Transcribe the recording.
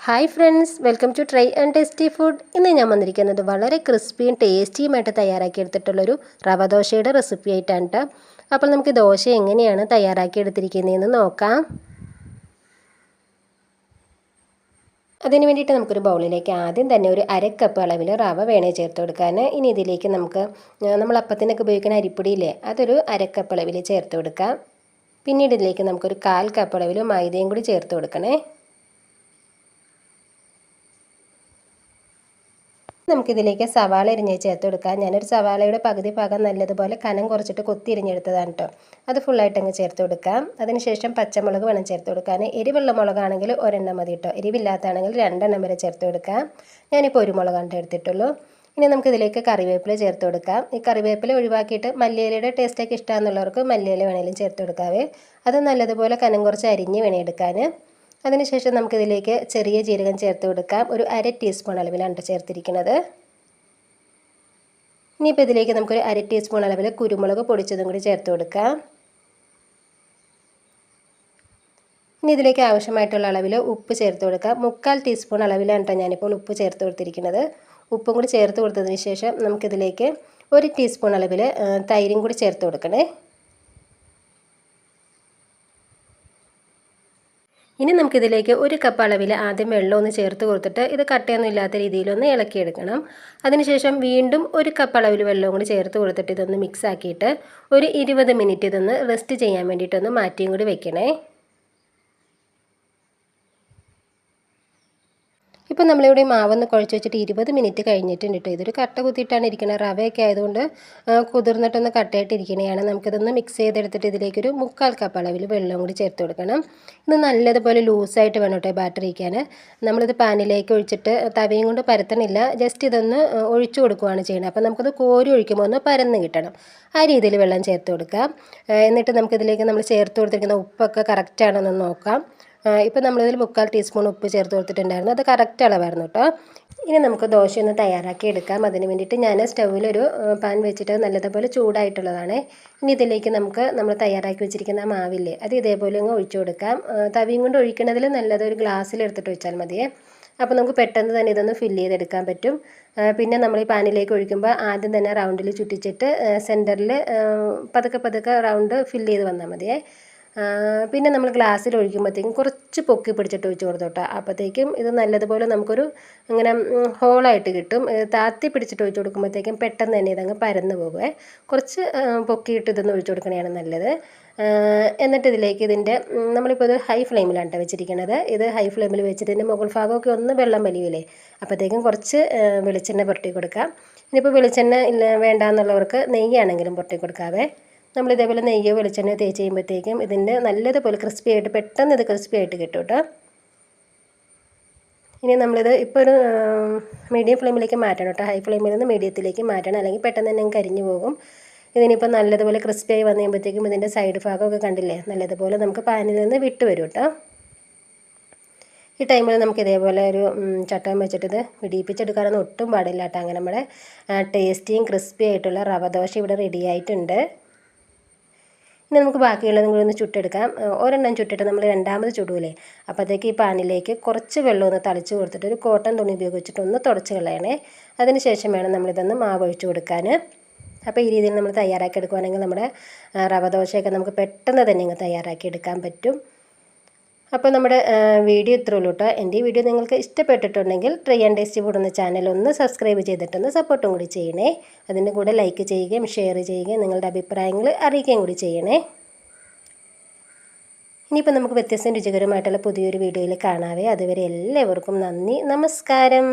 Hi friends, welcome to try and tasty food. ഇന്ന് ഞാൻ വന്നിരിക്കുന്നത് വളരെ ക്രിസ്പിയും ടേസ്റ്റിയുമായിട്ട് തയ്യാറാക്കിയെടുത്തിട്ടുള്ളൊരു റവ ദോശയുടെ റെസിപ്പി ആയിട്ടാണ് കേട്ടോ. അപ്പോൾ നമുക്ക് ദോശ എങ്ങനെയാണ് തയ്യാറാക്കിയെടുത്തിരിക്കുന്നതെന്ന് നോക്കാം. അതിന് വേണ്ടിയിട്ട് നമുക്കൊരു ബൗളിലേക്ക് ആദ്യം തന്നെ ഒരു അരക്കപ്പ് അളവിൽ റവ വേണേ ചേർത്ത് കൊടുക്കാൻ. ഇനി ഇതിലേക്ക് നമ്മൾ അപ്പത്തിനൊക്കെ ഉപയോഗിക്കുന്ന അരിപ്പൊടിയില്ലേ, അതൊരു അരക്കപ്പ് അളവിൽ ചേർത്ത് കൊടുക്കാം. പിന്നീട് ഇതിലേക്ക് നമുക്കൊരു 1/4 കപ്പ് അളവിൽ മൈദയും കൂടി ചേർത്ത് കൊടുക്കണേ. നമുക്കിതിലേക്ക് സവാള അരിഞ്ഞ് ചേർത്ത് കൊടുക്കാം. ഞാനൊരു സവാളയുടെ പകുതി ഭാഗം നല്ലതുപോലെ കനം കുറച്ചിട്ട് കൊത്തി അരിഞ്ഞെടുത്തതാണ് കേട്ടോ. അത് ഫുള്ളായിട്ട് അങ്ങ് ചേർത്ത് കൊടുക്കാം. അതിനുശേഷം പച്ചമുളക് വേണം ചേർത്ത് കൊടുക്കാൻ. എരിവുള്ള മുളകാണെങ്കിൽ ഒരെണ്ണം മതി കേട്ടോ. എരിവില്ലാത്താണെങ്കിൽ 2 എണ്ണം വരെ ചേർത്ത് കൊടുക്കാം. ഞാനിപ്പോൾ ഒരു മുളകാണ് എടുത്തിട്ടുള്ളൂ. ഇനി നമുക്കിതിലേക്ക് കറിവേപ്പില ചേർത്ത് കൊടുക്കാം. ഈ കറിവേപ്പില ഒഴിവാക്കിയിട്ട് മല്ലിയിലയുടെ ടേസ്റ്റൊക്കെ ഇഷ്ടമാണെന്നുള്ളവർക്ക് മല്ലിയില വേണമെങ്കിലും ചേർത്ത് കൊടുക്കാവേ. അത് നല്ലതുപോലെ കനം കുറച്ച് അരിഞ്ഞ് വേണം എടുക്കാൻ. അതിനുശേഷം നമുക്കിതിലേക്ക് ചെറിയ ജീരകം ചേർത്ത് കൊടുക്കാം. ഒരു 1/2 ടീസ്പൂൺ അളവിലാണ് ചേർത്തിരിക്കുന്നത്. ഇനിയിപ്പോൾ ഇതിലേക്ക് നമുക്കൊരു 1/2 ടീസ്പൂൺ അളവിൽ കുരുമുളക് പൊടിച്ചതും കൂടി ചേർത്ത് കൊടുക്കാം. ഇനി ഇതിലേക്ക് ആവശ്യമായിട്ടുള്ള അളവിൽ ഉപ്പ് ചേർത്ത് കൊടുക്കാം. 1/4 ടീസ്പൂൺ അളവിലാണ് കേട്ടോ ഞാനിപ്പോൾ ഉപ്പ് ചേർത്ത് കൊടുത്തിരിക്കുന്നത്. ഉപ്പും കൂടി ചേർത്ത് കൊടുത്തതിന് ശേഷം നമുക്കിതിലേക്ക് 1 ടീസ്പൂൺ അളവിൽ തൈരും കൂടി ചേർത്ത് കൊടുക്കണേ. ഇനി നമുക്കിതിലേക്ക് 1 കപ്പ് അളവിൽ ആദ്യം വെള്ളമൊന്ന് ചേർത്ത് കൊടുത്തിട്ട് ഇത് കട്ടയൊന്നും ഇല്ലാത്ത രീതിയിലൊന്ന് ഇളക്കിയെടുക്കണം. അതിനുശേഷം വീണ്ടും 1 കപ്പ് അളവിൽ വെള്ളവും കൂടി ചേർത്ത് കൊടുത്തിട്ട് ഇതൊന്ന് മിക്സ് ആക്കിയിട്ട് ഒരു 20 മിനിറ്റ് ഇതൊന്ന് റെസ്റ്റ് ചെയ്യാൻ വേണ്ടിയിട്ടൊന്ന് മാറ്റിയും കൂടി വെക്കണേ. ഇപ്പോൾ നമ്മളിവിടെ മാവൊന്ന് കുഴച്ച് വെച്ചിട്ട് 20 മിനിറ്റ് കഴിഞ്ഞിട്ടുണ്ട് കേട്ടോ. ഇതൊരു കട്ട കുത്തിയിട്ടാണ് ഇരിക്കുന്നത്. റവയൊക്കെ ആയതുകൊണ്ട് കുതിർന്നിട്ടൊന്ന് കട്ടയായിട്ട് ഇരിക്കണതാണ്. നമുക്കിതൊന്ന് മിക്സ് ചെയ്തെടുത്തിട്ട് ഇതിലേക്കൊരു 1/4 കപ്പ് അളവിൽ വെള്ളം കൂടി ചേർത്ത് കൊടുക്കണം. ഇത് നല്ലതുപോലെ ലൂസായിട്ട് വേണം കേട്ടോ ബാറ്റർ ഇരിക്കാൻ. നമ്മളിത് പാനിലേക്ക് ഒഴിച്ചിട്ട് തവയും കൊണ്ട് പരത്തണില്ല, ജസ്റ്റ് ഇതൊന്ന് ഒഴിച്ചു കൊടുക്കുകയാണ് ചെയ്യുന്നത്. അപ്പോൾ നമുക്കത് കോരി ഒഴിക്കുമ്പോൾ ഒന്ന് പരന്ന് കിട്ടണം. ആ രീതിയിൽ വെള്ളം ചേർത്ത് കൊടുക്കാം. എന്നിട്ട് നമുക്കിതിലേക്ക് നമ്മൾ ചേർത്ത് കൊടുത്തിരിക്കുന്ന ഉപ്പൊക്കെ കറക്റ്റാണെന്ന് നോക്കാം. ഇപ്പോൾ നമ്മളിതിൽ 1/4 ടീസ്പൂൺ ഉപ്പ് ചേർത്ത് കൊടുത്തിട്ടുണ്ടായിരുന്നു. അത് കറക്റ്റ് അളവായിരുന്നു കേട്ടോ. ഇനി നമുക്ക് ദോശയൊന്ന് തയ്യാറാക്കി എടുക്കാം. അതിന് വേണ്ടിയിട്ട് ഞാൻ സ്റ്റൗവിലൊരു പാൻ വെച്ചിട്ട് നല്ലതുപോലെ ചൂടായിട്ടുള്ളതാണ്. ഇനി ഇതിലേക്ക് നമ്മൾ തയ്യാറാക്കി വെച്ചിരിക്കുന്ന മാവില്ലേ, അത് ഇതേപോലെ അങ്ങ് ഒഴിച്ചു കൊടുക്കാം. തവിയും കൊണ്ട് ഒഴിക്കുന്നതിൽ നല്ലത് ഒരു ഗ്ലാസ്സിലെടുത്തിട്ട് ഒഴിച്ചാൽ മതിയേ. അപ്പോൾ നമുക്ക് പെട്ടെന്ന് തന്നെ ഇതൊന്ന് ഫില്ല് ചെയ്തെടുക്കാൻ പറ്റും. പിന്നെ നമ്മൾ ഈ പാനിലേക്ക് ഒഴിക്കുമ്പോൾ ആദ്യം തന്നെ റൗണ്ടിൽ ചുറ്റിച്ചിട്ട് സെൻറ്ററിൽ പതുക്കെ റൗണ്ട് ഫില്ല് ചെയ്ത് വന്നാൽ മതിയേ. പിന്നെ നമ്മൾ ഗ്ലാസ്സിൽ ഒഴിക്കുമ്പോഴത്തേക്കും കുറച്ച് പൊക്കി പിടിച്ചിട്ട് ഒഴിച്ച് കൊടുത്തോട്ടോ. അപ്പോഴത്തേക്കും ഇത് നല്ലതുപോലെ നമുക്കൊരു ഇങ്ങനെ ഹോളായിട്ട് കിട്ടും. താത്തി പിടിച്ചിട്ട് ഒഴിച്ച് കൊടുക്കുമ്പോഴത്തേക്കും പെട്ടെന്ന് തന്നെ ഇതങ്ങ് പരന്ന് പോകുമേ. കുറച്ച് പൊക്കിയിട്ട് ഇതൊന്ന് ഒഴിച്ച് കൊടുക്കണതാണ് നല്ലത്. എന്നിട്ട് ഇതിലേക്ക് നമ്മളിപ്പോൾ ഇത് ഹൈ ഫ്ലെയിമിലാണ് കേട്ടോ വെച്ചിരിക്കുന്നത്. ഇത് ഹൈ ഫ്ലെയിമിൽ വെച്ചിട്ട് ഇതിൻ്റെ മുകൾ ഭാഗമൊക്കെ ഒന്ന് വെള്ളം വലിയൂലേ, അപ്പോഴത്തേക്കും കുറച്ച് വെളിച്ചെണ്ണ പുരട്ടി കൊടുക്കാം. ഇനിയിപ്പോൾ വെളിച്ചെണ്ണ വേണ്ടാന്നുള്ളവർക്ക് നെയ്യാണെങ്കിലും പുരട്ടി കൊടുക്കാവേ. നമ്മളിതേപോലെ നെയ്യോ വെളിച്ചെണ്ണയോ തേച്ച് ചെയ്യുമ്പോഴത്തേക്കും ഇതിൻ്റെ നല്ലതുപോലെ ക്രിസ്പി ആയിട്ട് പെട്ടെന്ന് ഇത് ക്രിസ്പി ആയിട്ട് കിട്ടും കേട്ടോ. ഇനി നമ്മളിത് ഇപ്പോൾ ഒരു മീഡിയം ഫ്ലെയിമിലേക്ക് മാറ്റണം കേട്ടോ. ഹൈ ഫ്ലെയിമിൽ നിന്ന് മീഡിയത്തിലേക്ക് മാറ്റണം, അല്ലെങ്കിൽ പെട്ടെന്ന് തന്നെ കരിഞ്ഞു പോകും. ഇതിനിപ്പോൾ നല്ലതുപോലെ ക്രിസ്പി ആയി വന്നു കഴിയുമ്പോഴത്തേക്കും ഇതിൻ്റെ സൈഡ് ഭാഗമൊക്കെ കണ്ടില്ലേ, നല്ലതുപോലെ നമുക്ക് പാനിൽ നിന്ന് വിട്ട് വരും കേട്ടോ. ഈ ടൈമിൽ നമുക്ക് ഇതേപോലെ ഒരു ചട്ടകം വെച്ചിട്ട് ഇത് ഇടിയിപ്പിച്ചെടുക്കാനൊന്നും ഒട്ടും പാടില്ല കേട്ടോ. അങ്ങനെ നമ്മുടെ ടേസ്റ്റിയും ക്രിസ്പി ആയിട്ടുള്ള റവ ദോശ ഇവിടെ റെഡി ആയിട്ടുണ്ട്. ഇനി നമുക്ക് ബാക്കിയുള്ളതും കൂടി ഒന്ന് ചുട്ടെടുക്കാം. ഒരെണ്ണം ചുട്ടിട്ട് നമ്മൾ രണ്ടാമത് ചുടൂലേ, അപ്പോഴത്തേക്ക് ഈ പാനിലേക്ക് കുറച്ച് വെള്ളം ഒന്ന് തളിച്ച് കൊടുത്തിട്ട് ഒരു കോട്ടൺ തുണി ഉപയോഗിച്ചിട്ട് ഒന്ന് തുടച്ച് കളയണേ. അതിന് ശേഷം വേണം നമ്മളിതൊന്ന് മാവ് ഒഴിച്ച് കൊടുക്കാൻ. അപ്പോൾ ഈ രീതിയിൽ നമ്മൾ തയ്യാറാക്കി എടുക്കുകയാണെങ്കിൽ നമ്മുടെ റവ ദോശയൊക്കെ നമുക്ക് പെട്ടെന്ന് തന്നെ ഇങ്ങ് തയ്യാറാക്കി എടുക്കാൻ പറ്റും. അപ്പോൾ നമ്മുടെ വീഡിയോ ഇത്രേ ഉള്ളൂ കേട്ടോ. എൻ്റെ ഈ വീഡിയോ നിങ്ങൾക്ക് ഇഷ്ടപ്പെട്ടിട്ടുണ്ടെങ്കിൽ ട്രൈ ആൻഡ് ടേസ്റ്റി ഫുഡ് എന്ന ചാനൽ ഒന്ന് സബ്സ്ക്രൈബ് ചെയ്തിട്ടൊന്ന് സപ്പോർട്ടും കൂടി ചെയ്യണേ. അതിൻ്റെ കൂടെ ലൈക്ക് ചെയ്യുകയും ഷെയർ ചെയ്യുകയും നിങ്ങളുടെ അഭിപ്രായങ്ങൾ അറിയിക്കുകയും കൂടി ചെയ്യണേ. ഇനിയിപ്പോൾ നമുക്ക് വ്യത്യസ്ത രുചികരമായിട്ടുള്ള പുതിയൊരു വീഡിയോയിൽ കാണാവേ. അതുവരെ എല്ലാവർക്കും നന്ദി, നമസ്കാരം.